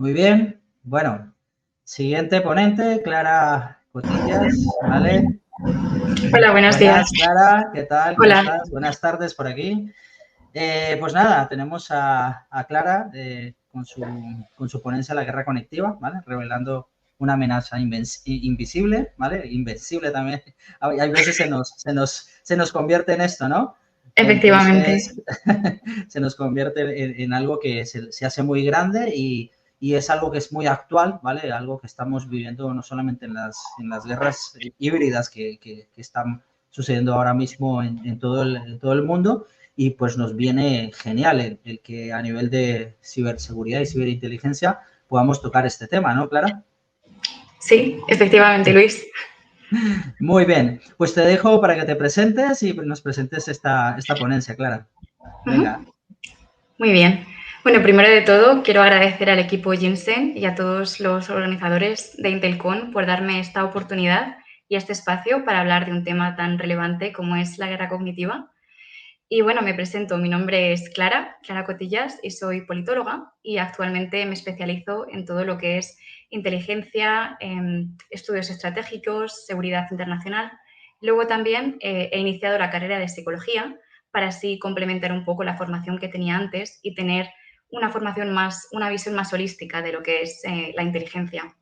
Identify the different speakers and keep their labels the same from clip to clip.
Speaker 1: Muy bien. Bueno, siguiente ponente, Clara Cotillas, ¿vale?
Speaker 2: Hola, buenos días.
Speaker 1: Buenas, Clara, ¿qué tal? ¿Cómo
Speaker 2: Hola.
Speaker 1: estás? Buenas tardes por aquí. Pues nada, tenemos a Clara con su ponencia La Guerra Conectiva, ¿vale? Revelando una amenaza invisible, ¿vale? Invencible también. Hay veces se nos convierte en esto, ¿no?
Speaker 2: Efectivamente.
Speaker 1: Entonces, se nos convierte en algo que se hace muy grande y es algo que es muy actual, ¿vale? Algo que estamos viviendo no solamente en las guerras híbridas que están sucediendo ahora mismo en todo el mundo, y pues nos viene genial el que a nivel de ciberseguridad y ciberinteligencia podamos tocar este tema, ¿no, Clara?
Speaker 2: Sí, efectivamente, Luis.
Speaker 1: Muy bien, pues te dejo para que te presentes y nos presentes esta ponencia, Clara. Venga.
Speaker 2: Muy bien. Bueno, primero de todo, quiero agradecer al equipo Ginseng y a todos los organizadores de Intelcon por darme esta oportunidad y este espacio para hablar de un tema tan relevante como es la guerra cognitiva. Y bueno, me presento. Mi nombre es Clara Cotillas, y soy politóloga y actualmente me especializo en todo lo que es inteligencia, estudios estratégicos, seguridad internacional. Luego también he iniciado la carrera de psicología para así complementar un poco la formación que tenía antes y tener una visión más holística de lo que es la inteligencia.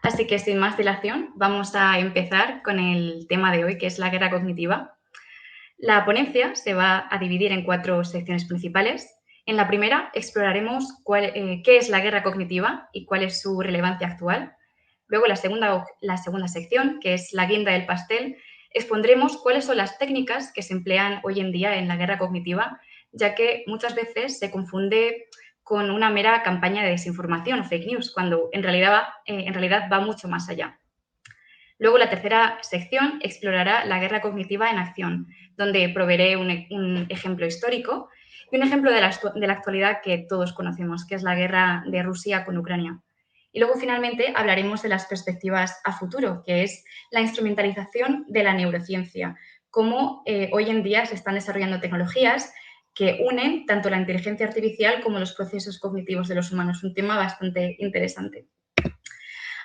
Speaker 2: Así que sin más dilación, vamos a empezar con el tema de hoy, que es la guerra cognitiva. La ponencia se va a dividir en 4 secciones principales. En la primera exploraremos qué es la guerra cognitiva y cuál es su relevancia actual. Luego, la segunda sección, que es la guinda del pastel, expondremos cuáles son las técnicas que se emplean hoy en día en la guerra cognitiva, ya que muchas veces se confunde con una mera campaña de desinformación o fake news, cuando en realidad va mucho más allá. Luego, la tercera sección explorará la guerra cognitiva en acción, donde proveeré un ejemplo histórico y un ejemplo de la actualidad que todos conocemos, que es la guerra de Rusia con Ucrania. Y luego, finalmente, hablaremos de las perspectivas a futuro, que es la instrumentalización de la neurociencia, cómo hoy en día se están desarrollando tecnologías que unen tanto la inteligencia artificial como los procesos cognitivos de los humanos. Un tema bastante interesante.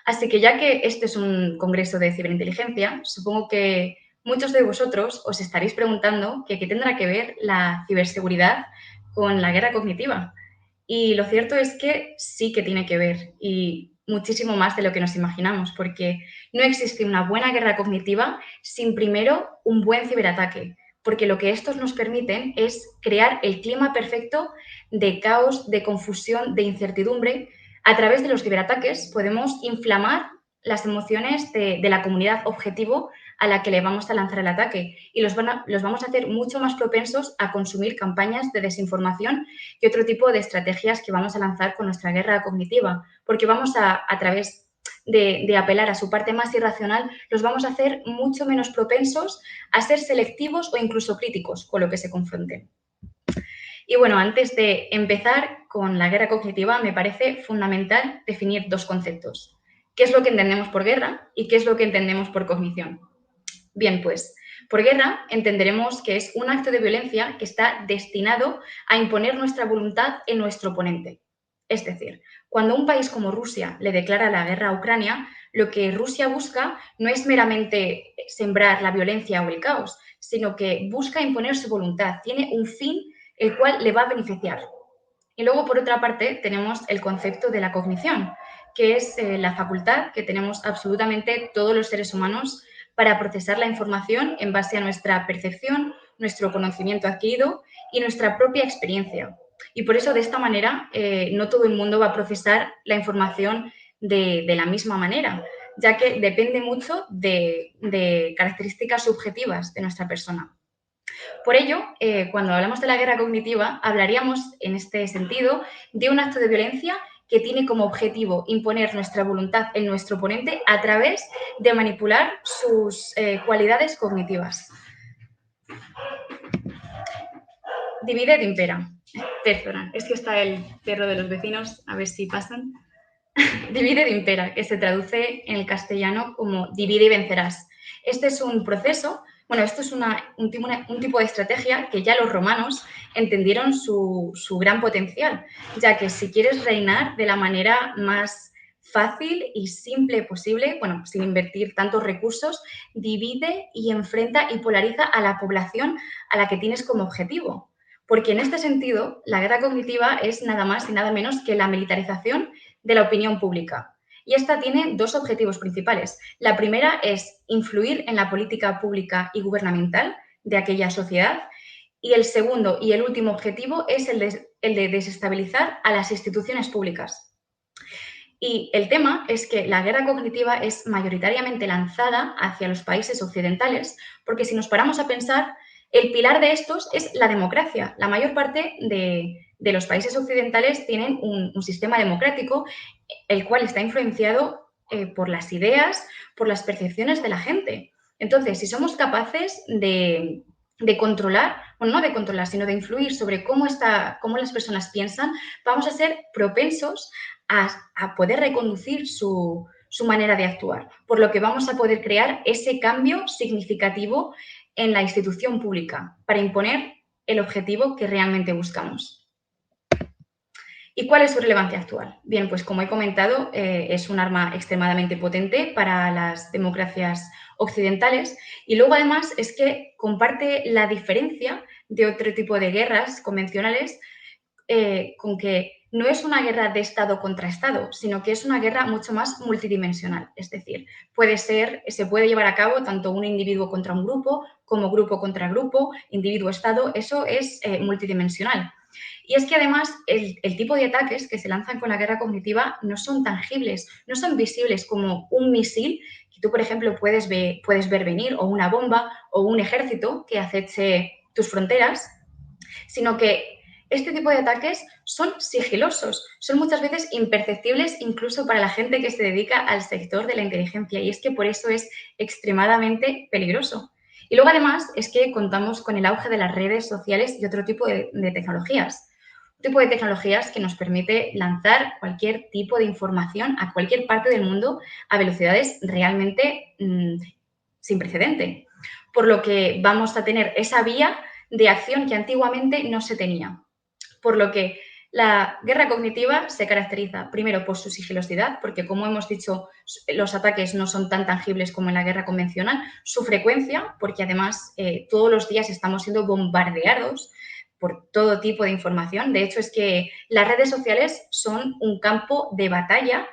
Speaker 2: Así que ya que este es un congreso de ciberinteligencia, supongo que muchos de vosotros os estaréis preguntando qué tendrá que ver la ciberseguridad con la guerra cognitiva. Y lo cierto es que sí que tiene que ver, y muchísimo más de lo que nos imaginamos, porque no existe una buena guerra cognitiva sin primero un buen ciberataque, porque lo que estos nos permiten es crear el clima perfecto de caos, de confusión, de incertidumbre. A través de los ciberataques podemos inflamar las emociones de la comunidad objetivo a la que le vamos a lanzar el ataque, y los vamos a hacer mucho más propensos a consumir campañas de desinformación y otro tipo de estrategias que vamos a lanzar con nuestra guerra cognitiva, porque vamos a través de apelar a su parte más irracional, los vamos a hacer mucho menos propensos a ser selectivos o incluso críticos con lo que se confronten. Y bueno, antes de empezar con la guerra cognitiva, me parece fundamental definir 2 conceptos. ¿Qué es lo que entendemos por guerra y qué es lo que entendemos por cognición? Bien, pues por guerra entenderemos que es un acto de violencia que está destinado a imponer nuestra voluntad en nuestro oponente. Es decir, cuando un país como Rusia le declara la guerra a Ucrania, lo que Rusia busca no es meramente sembrar la violencia o el caos, sino que busca imponer su voluntad, tiene un fin el cual le va a beneficiar. Y luego, por otra parte, tenemos el concepto de la cognición, que es la facultad que tenemos absolutamente todos los seres humanos para procesar la información en base a nuestra percepción, nuestro conocimiento adquirido y nuestra propia experiencia. Y por eso, de esta manera, no todo el mundo va a procesar la información de la misma manera, ya que depende mucho de características subjetivas de nuestra persona. Por ello, cuando hablamos de la guerra cognitiva, hablaríamos en este sentido de un acto de violencia que tiene como objetivo imponer nuestra voluntad en nuestro oponente a través de manipular sus cualidades cognitivas. Divide et impera. Perdona, es que está el perro de los vecinos, a ver si pasan. Divide et impera, que se traduce en el castellano como divide y vencerás. Este es un proceso Bueno, esto es un tipo de estrategia que ya los romanos entendieron su gran potencial, ya que si quieres reinar de la manera más fácil y simple posible, bueno, sin invertir tantos recursos, divide y enfrenta y polariza a la población a la que tienes como objetivo. Porque en este sentido, la guerra cognitiva es nada más y nada menos que la militarización de la opinión pública. Y esta tiene dos objetivos principales. La primera es influir en la política pública y gubernamental de aquella sociedad. Y el segundo y el último objetivo es el de desestabilizar a las instituciones públicas. Y el tema es que la guerra cognitiva es mayoritariamente lanzada hacia los países occidentales, porque si nos paramos a pensar, el pilar de estos es la democracia. La mayor parte de los países occidentales tienen un sistema democrático, el cual está influenciado por las ideas, por las percepciones de la gente. Entonces, si somos capaces de controlar, bueno, no de controlar, sino de influir sobre cómo las personas piensan, vamos a ser propensos a poder reconducir su manera de actuar, por lo que vamos a poder crear ese cambio significativo en la institución pública para imponer el objetivo que realmente buscamos. ¿Y cuál es su relevancia actual? Bien, pues como he comentado, es un arma extremadamente potente para las democracias occidentales y luego además es que comparte la diferencia de otro tipo de guerras convencionales con que no es una guerra de Estado contra Estado, sino que es una guerra mucho más multidimensional. Es decir, se puede llevar a cabo tanto un individuo contra un grupo, como grupo contra grupo, individuo-Estado, eso es multidimensional. Y es que además el tipo de ataques que se lanzan con la guerra cognitiva no son tangibles, no son visibles como un misil que tú, por ejemplo, puedes ver venir, o una bomba, o un ejército que aceche tus fronteras, sino que este tipo de ataques son sigilosos, son muchas veces imperceptibles incluso para la gente que se dedica al sector de la inteligencia y es que por eso es extremadamente peligroso. Y luego además es que contamos con el auge de las redes sociales y otro tipo de tecnologías. Un tipo de tecnologías que nos permite lanzar cualquier tipo de información a cualquier parte del mundo a velocidades realmente sin precedente. Por lo que vamos a tener esa vía de acción que antiguamente no se tenía. Por lo que la guerra cognitiva se caracteriza primero por su sigilosidad, porque como hemos dicho, los ataques no son tan tangibles como en la guerra convencional, su frecuencia, porque además todos los días estamos siendo bombardeados por todo tipo de información. De hecho, es que las redes sociales son un campo de batalla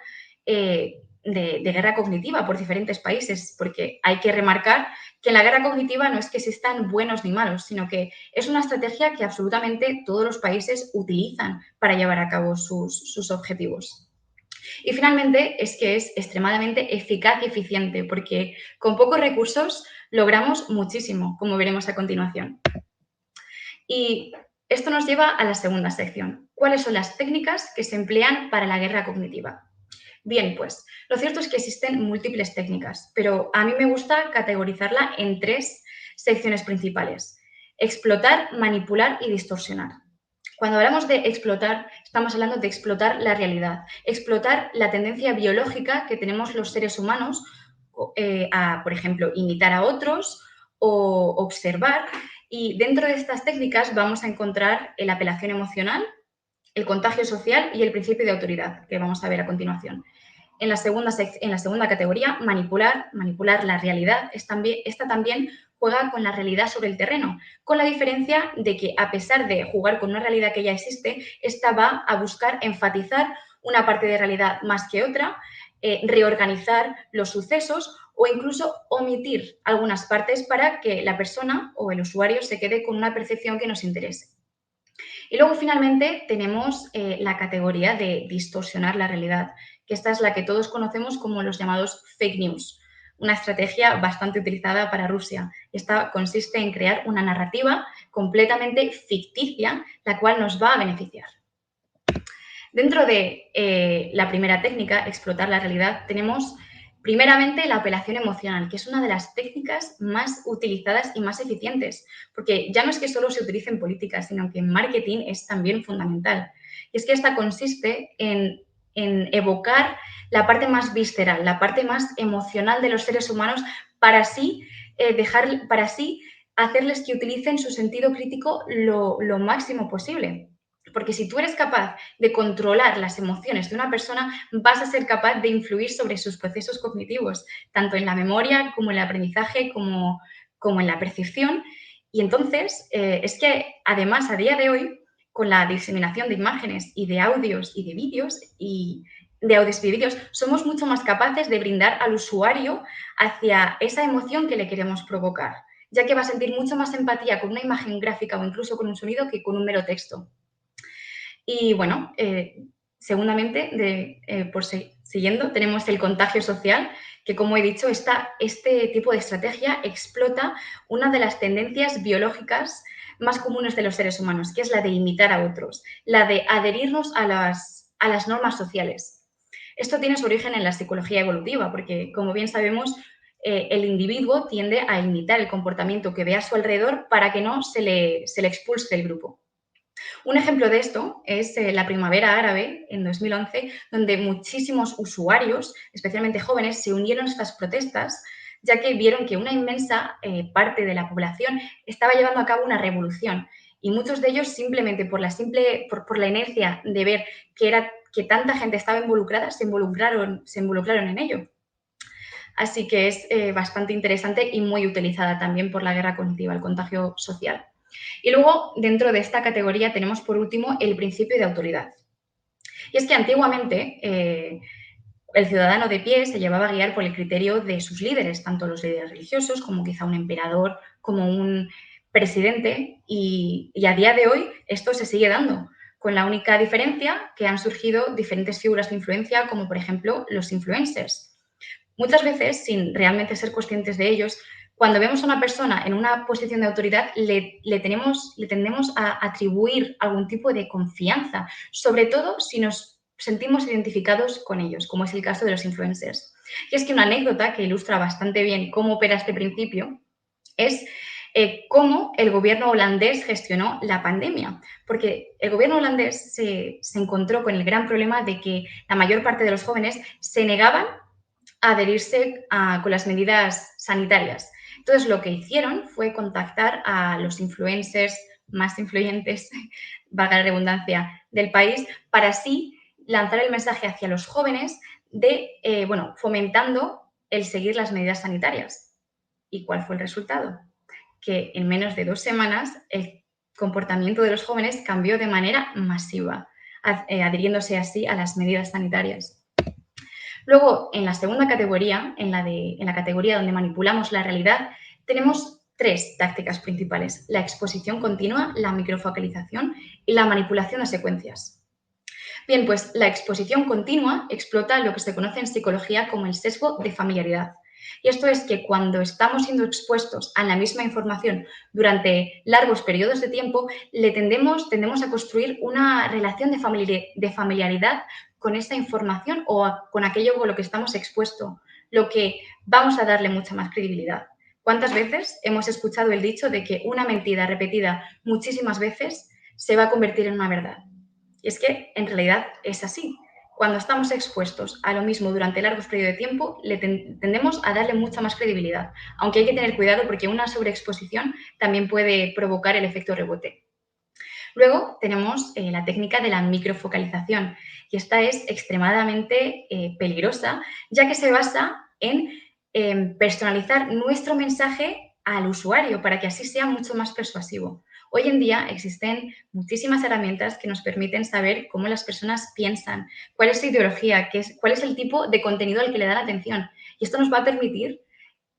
Speaker 2: de guerra cognitiva por diferentes países, porque hay que remarcar que en la guerra cognitiva no es que existan buenos ni malos, sino que es una estrategia que absolutamente todos los países utilizan para llevar a cabo sus objetivos. Y finalmente es que es extremadamente eficaz y eficiente, porque con pocos recursos logramos muchísimo, como veremos a continuación. Y esto nos lleva a la segunda sección. ¿Cuáles son las técnicas que se emplean para la guerra cognitiva? Bien, pues lo cierto es que existen múltiples técnicas, pero a mí me gusta categorizarla en tres secciones principales: explotar, manipular y distorsionar. Cuando hablamos de explotar, estamos hablando de explotar la realidad, explotar la tendencia biológica que tenemos los seres humanos a, por ejemplo, imitar a otros o observar. Y dentro de estas técnicas vamos a encontrar la apelación emocional, el contagio social y el principio de autoridad, que vamos a ver a continuación. En la segunda categoría, manipular la realidad. Esta también juega con la realidad sobre el terreno, con la diferencia de que, a pesar de jugar con una realidad que ya existe, esta va a buscar enfatizar una parte de realidad más que otra, reorganizar los sucesos o incluso omitir algunas partes para que la persona o el usuario se quede con una percepción que nos interese. Y luego, finalmente, tenemos la categoría de distorsionar la realidad, que esta es la que todos conocemos como los llamados fake news, una estrategia bastante utilizada para Rusia. Esta consiste en crear una narrativa completamente ficticia, la cual nos va a beneficiar. Dentro de la primera técnica, explotar la realidad, tenemos primeramente la apelación emocional, que es una de las técnicas más utilizadas y más eficientes, porque ya no es que solo se utilice en política, sino que en marketing es también fundamental. Y es que esta consiste en evocar la parte más visceral, la parte más emocional de los seres humanos para así dejar para sí, hacerles que utilicen su sentido crítico lo máximo posible. Porque si tú eres capaz de controlar las emociones de una persona, vas a ser capaz de influir sobre sus procesos cognitivos, tanto en la memoria como en el aprendizaje, como en la percepción. Y entonces, es que además a día de hoy, con la diseminación de imágenes y de audios y de vídeos somos mucho más capaces de brindar al usuario hacia esa emoción que le queremos provocar, ya que va a sentir mucho más empatía con una imagen gráfica o incluso con un sonido que con un mero texto. Y bueno, segundamente, siguiendo, tenemos el contagio social, que como he dicho, este tipo de estrategia explota una de las tendencias biológicas más comunes de los seres humanos, que es la de imitar a otros, la de adherirnos a las normas sociales. Esto tiene su origen en la psicología evolutiva, porque como bien sabemos, el individuo tiende a imitar el comportamiento que ve a su alrededor para que no se le expulse del grupo. Un ejemplo de esto es la Primavera Árabe en 2011, donde muchísimos usuarios, especialmente jóvenes, se unieron a estas protestas, ya que vieron que una inmensa parte de la población estaba llevando a cabo una revolución. Y muchos de ellos, simplemente por la inercia de ver que tanta gente estaba involucrada, se involucraron en ello. Así que es bastante interesante y muy utilizada también por la guerra cognitiva, el contagio social. Y luego, dentro de esta categoría, tenemos por último el principio de autoridad. Y es que antiguamente el ciudadano de pie se llevaba a guiar por el criterio de sus líderes, tanto los líderes religiosos como quizá un emperador, como un presidente, y a día de hoy esto se sigue dando, con la única diferencia que han surgido diferentes figuras de influencia, como por ejemplo los influencers. Muchas veces, sin realmente ser conscientes de ellos, cuando vemos a una persona en una posición de autoridad, le tendemos a atribuir algún tipo de confianza, sobre todo si nos sentimos identificados con ellos, como es el caso de los influencers. Y es que una anécdota que ilustra bastante bien cómo opera este principio es cómo el gobierno holandés gestionó la pandemia, porque el gobierno holandés se encontró con el gran problema de que la mayor parte de los jóvenes se negaban a adherirse con las medidas sanitarias. Entonces, lo que hicieron fue contactar a los influencers más influyentes, valga la redundancia, del país, para así lanzar el mensaje hacia los jóvenes de, fomentando el seguir las medidas sanitarias. ¿Y cuál fue el resultado? Que en menos de 2 semanas el comportamiento de los jóvenes cambió de manera masiva, adhiriéndose así a las medidas sanitarias. Luego, en la segunda categoría, en la categoría donde manipulamos la realidad, tenemos 3 tácticas principales: la exposición continua, la microfocalización y la manipulación de secuencias. Bien, pues la exposición continua explota lo que se conoce en psicología como el sesgo de familiaridad. Y esto es que cuando estamos siendo expuestos a la misma información durante largos periodos de tiempo, tendemos a construir una relación de familiaridad con esta información o con aquello con lo que estamos expuestos, lo que vamos a darle mucha más credibilidad. ¿Cuántas veces hemos escuchado el dicho de que una mentira repetida muchísimas veces se va a convertir en una verdad? Y es que en realidad es así. Cuando estamos expuestos a lo mismo durante largos periodos de tiempo, tendemos a darle mucha más credibilidad, aunque hay que tener cuidado porque una sobreexposición también puede provocar el efecto rebote. Luego tenemos la técnica de la microfocalización, y esta es extremadamente peligrosa, ya que se basa en personalizar nuestro mensaje al usuario para que así sea mucho más persuasivo. Hoy en día existen muchísimas herramientas que nos permiten saber cómo las personas piensan, cuál es su ideología, cuál es el tipo de contenido al que le dan atención. Y esto nos va a permitir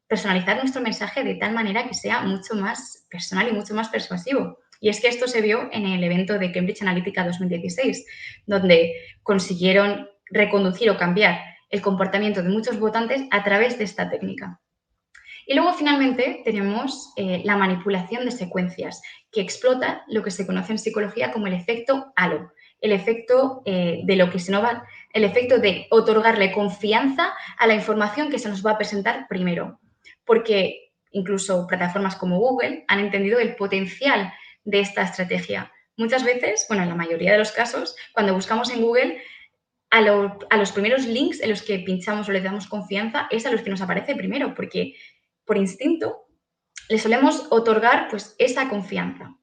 Speaker 2: personalizar nuestro mensaje de tal manera que sea mucho más personal y mucho más persuasivo. Y es que esto se vio en el evento de Cambridge Analytica 2016, donde consiguieron reconducir o cambiar el comportamiento de muchos votantes a través de esta técnica. Y luego, finalmente, tenemos la manipulación de secuencias, que explota lo que se conoce en psicología como el efecto halo, el efecto el efecto de otorgarle confianza a la información que se nos va a presentar primero. Porque incluso plataformas como Google han entendido el potencial de esta estrategia. Muchas veces, en la mayoría de los casos, cuando buscamos en Google, a los primeros links en los que pinchamos o le damos confianza es a los que nos aparece primero, porque por instinto le solemos otorgar pues, esa confianza.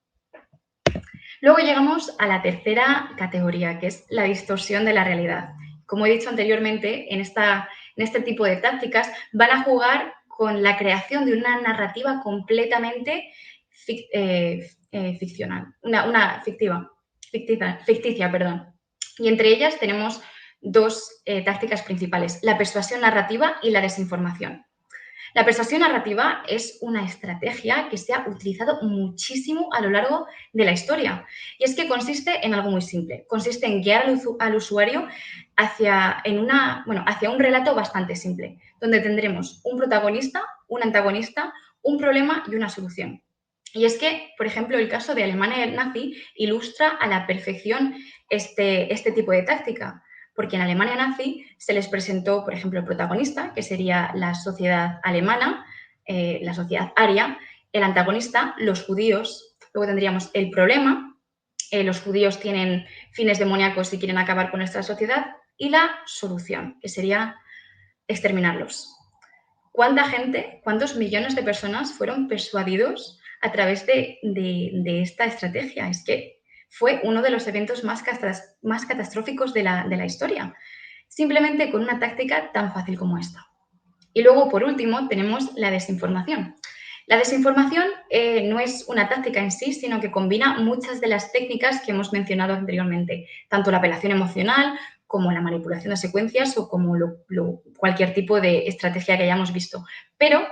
Speaker 2: Luego llegamos a la tercera categoría, que es la distorsión de la realidad. Como he dicho anteriormente, en este tipo de tácticas van a jugar con la creación de una narrativa completamente ficcional, ficticia, perdón. Y entre ellas tenemos dos tácticas principales, la persuasión narrativa y la desinformación. La persuasión narrativa es una estrategia que se ha utilizado muchísimo a lo largo de la historia. Y es que consiste en algo muy simple. Consiste en guiar al usuario hacia un relato bastante simple, donde tendremos un protagonista, un antagonista, un problema y una solución. Y es que, por ejemplo, el caso de Alemania nazi ilustra a la perfección este tipo de táctica. Porque en Alemania nazi se les presentó, por ejemplo, el protagonista, que sería la sociedad alemana, la sociedad aria, el antagonista, los judíos. Luego tendríamos el problema, los judíos tienen fines demoníacos y quieren acabar con nuestra sociedad, y la solución, que sería exterminarlos. ¿Cuánta gente, cuántos millones de personas fueron persuadidos a través de esta estrategia? Es que fue uno de los eventos más catastróficos de la historia, simplemente con una táctica tan fácil como esta. Y luego, por último, tenemos la desinformación. La desinformación no es una táctica en sí, sino que combina muchas de las técnicas que hemos mencionado anteriormente, tanto la apelación emocional como la manipulación de secuencias o como cualquier tipo de estrategia que hayamos visto. Pero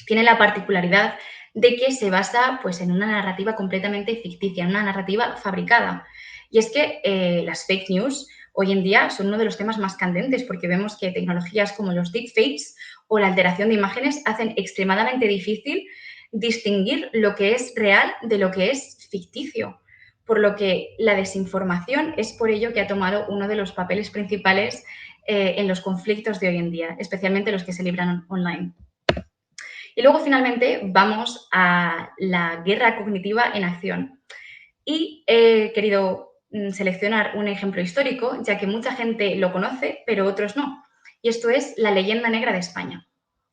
Speaker 2: tiene la particularidad de que se basa pues, en una narrativa completamente ficticia, en una narrativa fabricada. Y es que las fake news hoy en día son uno de los temas más candentes porque vemos que tecnologías como los deepfakes o la alteración de imágenes hacen extremadamente difícil distinguir lo que es real de lo que es ficticio. Por lo que la desinformación es por ello que ha tomado uno de los papeles principales en los conflictos de hoy en día, especialmente los que se libran online. Y luego, finalmente, vamos a la guerra cognitiva en acción. Y he querido seleccionar un ejemplo histórico, ya que mucha gente lo conoce, pero otros no. Y esto es la leyenda negra de España.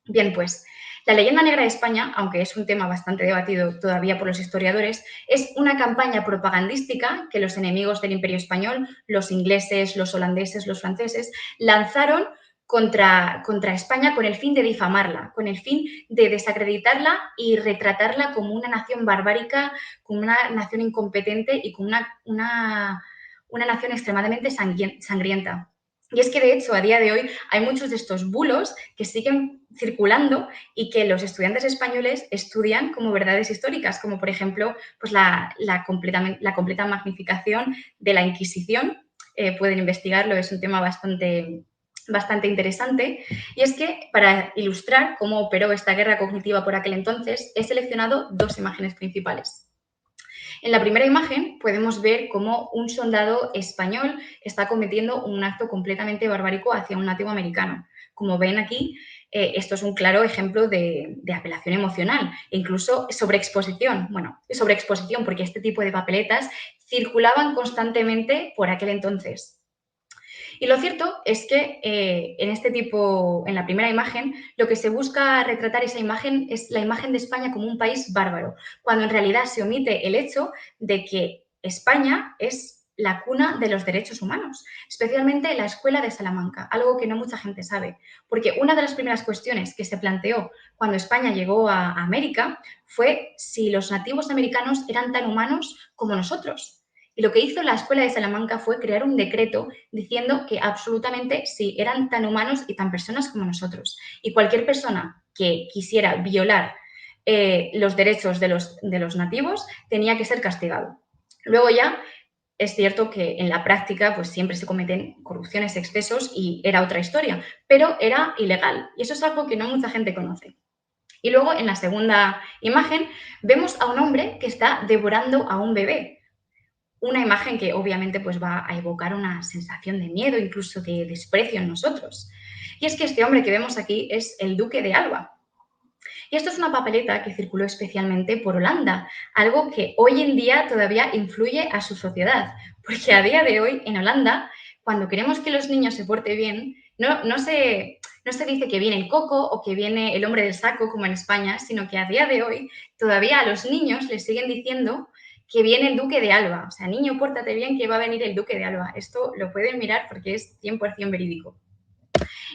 Speaker 2: Bien, pues, la leyenda negra de España, aunque es un tema bastante debatido todavía por los historiadores, es una campaña propagandística que los enemigos del Imperio Español, los ingleses, los holandeses, los franceses, lanzaron contra España con el fin de difamarla, con el fin de desacreditarla y retratarla como una nación barbárica, como una nación incompetente y como una nación extremadamente sangrienta. Y es que, de hecho, a día de hoy hay muchos de estos bulos que siguen circulando y que los estudiantes españoles estudian como verdades históricas, como, por ejemplo, pues la completa magnificación de la Inquisición. Pueden investigarlo, es un tema bastante interesante. Y es que, para ilustrar cómo operó esta guerra cognitiva por aquel entonces, he seleccionado dos imágenes principales. En la primera imagen podemos ver cómo un soldado español está cometiendo un acto completamente barbárico hacia un nativo americano. Como ven aquí, esto es un claro ejemplo de apelación emocional e incluso sobreexposición. Bueno, sobreexposición porque este tipo de papeletas circulaban constantemente por aquel entonces. Y lo cierto es que en la primera imagen, lo que se busca retratar esa imagen es la imagen de España como un país bárbaro, cuando en realidad se omite el hecho de que España es la cuna de los derechos humanos, especialmente la Escuela de Salamanca, algo que no mucha gente sabe, porque una de las primeras cuestiones que se planteó cuando España llegó a América fue si los nativos americanos eran tan humanos como nosotros. Y lo que hizo la Escuela de Salamanca fue crear un decreto diciendo que absolutamente sí, eran tan humanos y tan personas como nosotros. Y cualquier persona que quisiera violar los derechos de los nativos tenía que ser castigado. Luego ya es cierto que en la práctica pues siempre se cometen corrupciones, excesos y era otra historia, pero era ilegal y eso es algo que no mucha gente conoce. Y luego en la segunda imagen vemos a un hombre que está devorando a un bebé. Una imagen que obviamente pues, va a evocar una sensación de miedo, incluso de desprecio en nosotros. Y es que este hombre que vemos aquí es el duque de Alba. Y esto es una papeleta que circuló especialmente por Holanda, algo que hoy en día todavía influye a su sociedad, porque a día de hoy en Holanda, cuando queremos que los niños se porten bien, no se No se dice que viene el coco o que viene el hombre del saco, como en España, sino que a día de hoy todavía a los niños les siguen diciendo que viene el duque de Alba. O sea, niño, pórtate bien que va a venir el duque de Alba. Esto lo pueden mirar porque es 100% verídico.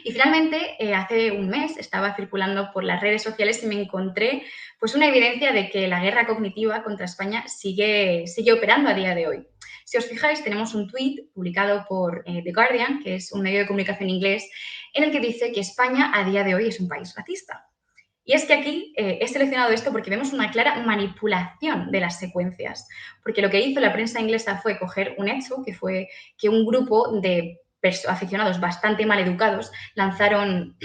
Speaker 2: Y finalmente, hace un mes estaba circulando por las redes sociales y me encontré pues una evidencia de que la guerra cognitiva contra España sigue operando a día de hoy. Si os fijáis, tenemos un tuit publicado por The Guardian, que es un medio de comunicación inglés, en el que dice que España a día de hoy es un país racista. Y es que aquí he seleccionado esto porque vemos una clara manipulación de las secuencias, porque lo que hizo la prensa inglesa fue coger un hecho, que fue que un grupo de aficionados bastante mal educados lanzaron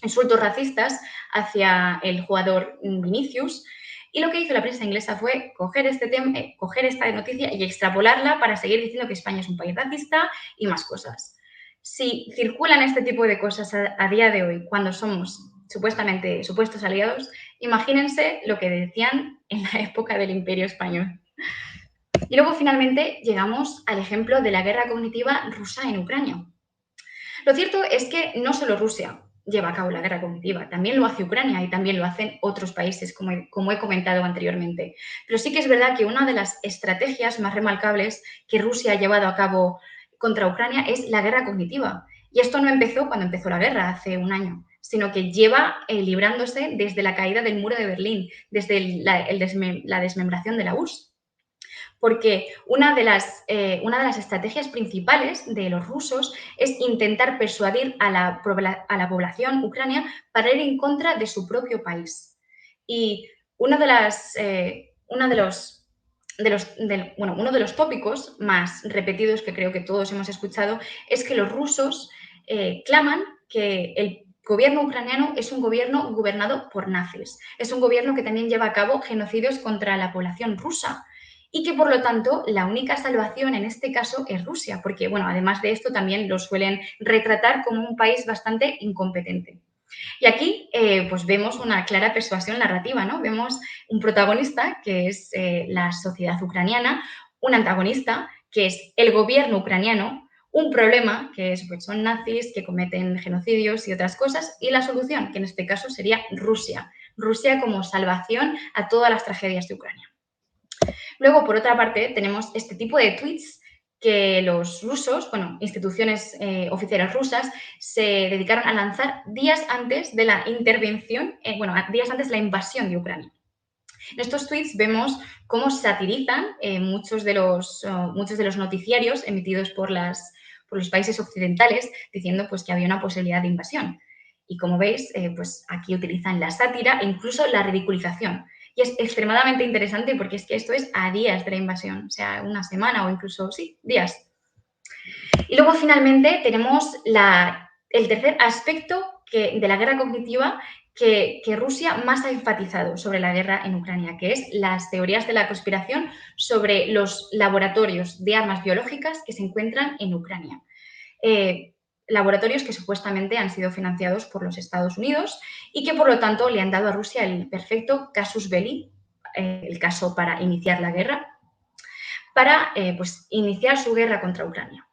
Speaker 2: insultos racistas hacia el jugador Vinicius, y lo que hizo la prensa inglesa fue coger coger esta noticia y extrapolarla para seguir diciendo que España es un país racista y más cosas. Si circulan este tipo de cosas a día de hoy, cuando somos supuestamente supuestos aliados, imagínense lo que decían en la época del Imperio Español. Y luego finalmente llegamos al ejemplo de la guerra cognitiva rusa en Ucrania. Lo cierto es que no solo Rusia lleva a cabo la guerra cognitiva, también lo hace Ucrania y también lo hacen otros países, como he comentado anteriormente. Pero sí que es verdad que una de las estrategias más remarcables que Rusia ha llevado a cabo contra Ucrania es la guerra cognitiva. Y esto no empezó cuando empezó la guerra, hace un año, sino que lleva librándose desde la caída del muro de Berlín, desde la desmembración de la URSS. Porque una de las estrategias principales de los rusos es intentar persuadir a la población ucrania para ir en contra de su propio país. Y uno de los tópicos más repetidos que creo que todos hemos escuchado es que los rusos claman que el gobierno ucraniano es un gobierno gobernado por nazis. Es un gobierno que también lleva a cabo genocidios contra la población rusa y que, por lo tanto, la única salvación en este caso es Rusia, porque, bueno, además de esto también lo suelen retratar como un país bastante incompetente. Y aquí, pues vemos una clara persuasión narrativa, ¿no? Vemos un protagonista, que es la sociedad ucraniana, un antagonista, que es el gobierno ucraniano, un problema, que es, pues, son nazis que cometen genocidios y otras cosas, y la solución, que en este caso sería Rusia. Rusia como salvación a todas las tragedias de Ucrania. Luego, por otra parte, tenemos este tipo de tweets que los rusos, bueno, instituciones oficiales rusas, se dedicaron a lanzar días antes de la intervención, días antes de la invasión de Ucrania. En estos tweets vemos cómo satirizan muchos de los noticiarios emitidos por los países occidentales, diciendo pues, que había una posibilidad de invasión. Y como veis, pues aquí utilizan la sátira e incluso la ridiculización. Y es extremadamente interesante porque es que esto es a días de la invasión, o sea, una semana o incluso, sí, días. Y luego, finalmente, tenemos el tercer aspecto de la guerra cognitiva que Rusia más ha enfatizado sobre la guerra en Ucrania, que es las teorías de la conspiración sobre los laboratorios de armas biológicas que se encuentran en Ucrania. Laboratorios que supuestamente han sido financiados por los Estados Unidos y que, por lo tanto, le han dado a Rusia el perfecto casus belli, el caso para iniciar la guerra, para pues, iniciar su guerra contra Ucrania.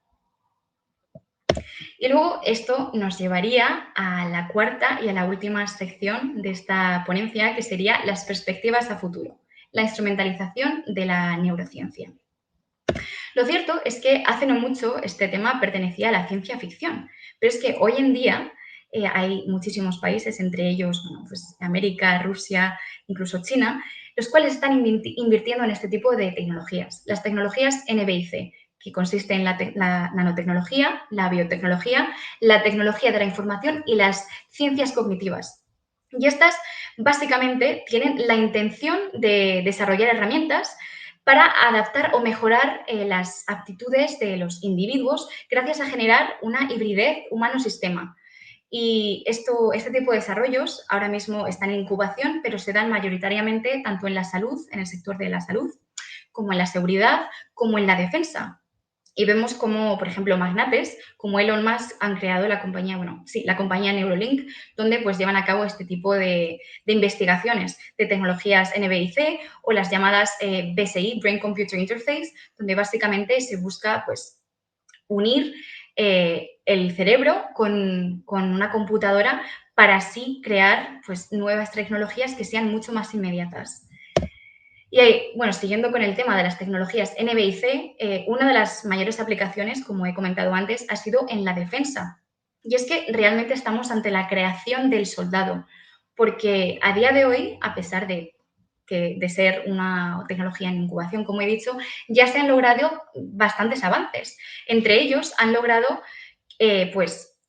Speaker 2: Y luego esto nos llevaría a la cuarta y a la última sección de esta ponencia, que sería las perspectivas a futuro, la instrumentalización de la neurociencia. Lo cierto es que hace no mucho este tema pertenecía a la ciencia ficción, pero es que hoy en día hay muchísimos países, entre ellos pues América, Rusia, incluso China, los cuales están invirtiendo en este tipo de tecnologías. Las tecnologías NBIC, que consiste en la nanotecnología, la biotecnología, la tecnología de la información y las ciencias cognitivas. Y estas básicamente tienen la intención de desarrollar herramientas para adaptar o mejorar las aptitudes de los individuos gracias a generar una hibridez humano-sistema. Y este tipo de desarrollos ahora mismo están en incubación, pero se dan mayoritariamente tanto en la salud, en el sector de la salud, como en la seguridad, como en la defensa. Y vemos como, por ejemplo, magnates como Elon Musk han creado la compañía Neuralink, donde pues llevan a cabo este tipo de investigaciones de tecnologías NBIC o las llamadas BCI, Brain Computer Interface, donde básicamente se busca pues unir el cerebro con una computadora para así crear pues, nuevas tecnologías que sean mucho más inmediatas. Y bueno, siguiendo con el tema de las tecnologías NB&C, una de las mayores aplicaciones, como he comentado antes, ha sido en la defensa. Y es que realmente estamos ante la creación del soldado, porque a día de hoy, a pesar de ser una tecnología en incubación, como he dicho, ya se han logrado bastantes avances. Entre ellos, han logrado pues,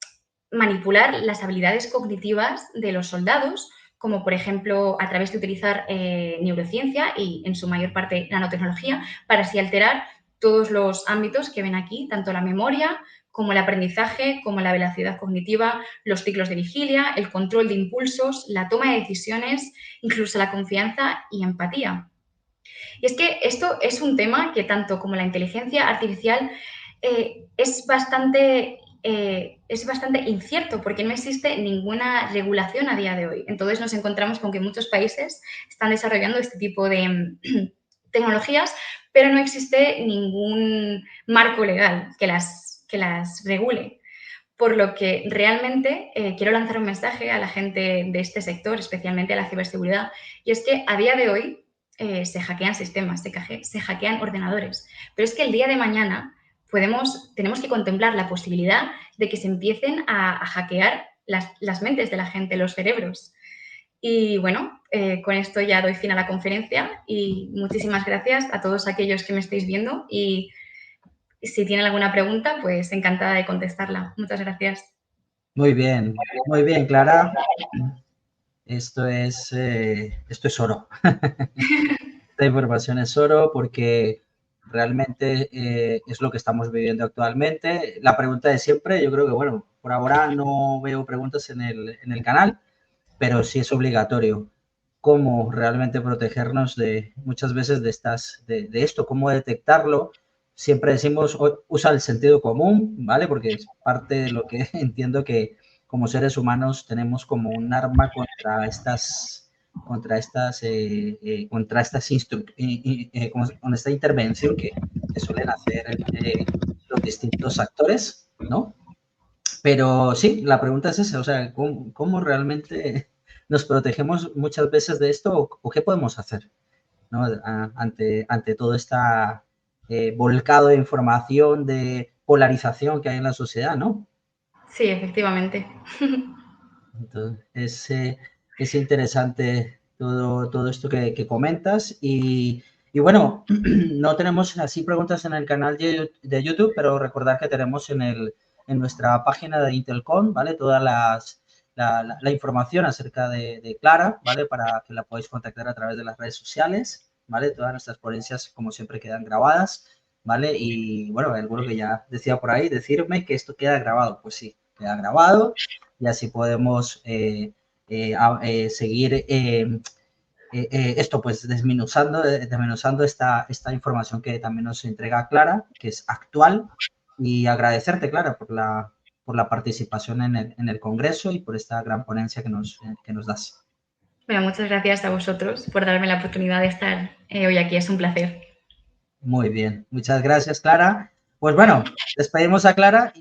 Speaker 2: manipular las habilidades cognitivas de los soldados, como por ejemplo a través de utilizar neurociencia y en su mayor parte nanotecnología, para así alterar todos los ámbitos que ven aquí, tanto la memoria como el aprendizaje, como la velocidad cognitiva, los ciclos de vigilia, el control de impulsos, la toma de decisiones, incluso la confianza y empatía. Y es que esto es un tema que tanto como la inteligencia artificial es bastante incierto porque no existe ninguna regulación a día de hoy. Entonces nos encontramos con que muchos países están desarrollando este tipo de tecnologías, pero no existe ningún marco legal que las regule. Por lo que realmente quiero lanzar un mensaje a la gente de este sector, especialmente a la ciberseguridad, y es que a día de hoy se hackean sistemas, se hackean ordenadores, pero es que el día de mañana tenemos que contemplar la posibilidad de que se empiecen a hackear las mentes de la gente, los cerebros. Y bueno, con esto ya doy fin a la conferencia y muchísimas gracias a todos aquellos que me estáis viendo y si tienen alguna pregunta, pues encantada de contestarla. Muchas gracias.
Speaker 1: Muy bien, Clara. Esto es oro. Esta información es oro porque realmente es lo que estamos viviendo actualmente. La pregunta de siempre, yo creo que, bueno, por ahora no veo preguntas en el canal, pero sí es obligatorio. ¿Cómo realmente protegernos de muchas veces de esto? ¿Cómo detectarlo? Siempre decimos, usa el sentido común, ¿vale? Porque es parte de lo que entiendo que como seres humanos tenemos como un arma contra contra con esta intervención que suelen hacer los distintos actores, ¿no? Pero sí, la pregunta es esa, o sea, ¿cómo realmente nos protegemos muchas veces de esto o qué podemos hacer, ¿no? Ante todo este volcado de información, de polarización que hay en la sociedad, ¿no?
Speaker 2: Sí, efectivamente.
Speaker 1: Entonces, es interesante todo esto que comentas y bueno, no tenemos así preguntas en el canal de YouTube, pero recordar que tenemos en nuestra página de Intelcon, ¿vale? Toda la información acerca de Clara, ¿vale? Para que la podáis contactar a través de las redes sociales, ¿vale? Todas nuestras ponencias, como siempre, quedan grabadas, ¿vale? Y bueno, alguno que ya decía por ahí, decirme que esto queda grabado. Pues sí, queda grabado y así podemos seguir esto, pues desmenuzando esta información que también nos entrega Clara, que es actual, y agradecerte, Clara, por la participación en el Congreso y por esta gran ponencia que nos das.
Speaker 2: Bueno, muchas gracias a vosotros por darme la oportunidad de estar hoy aquí. Es un placer.
Speaker 1: Muy bien, muchas gracias, Clara. Pues bueno, despedimos a Clara.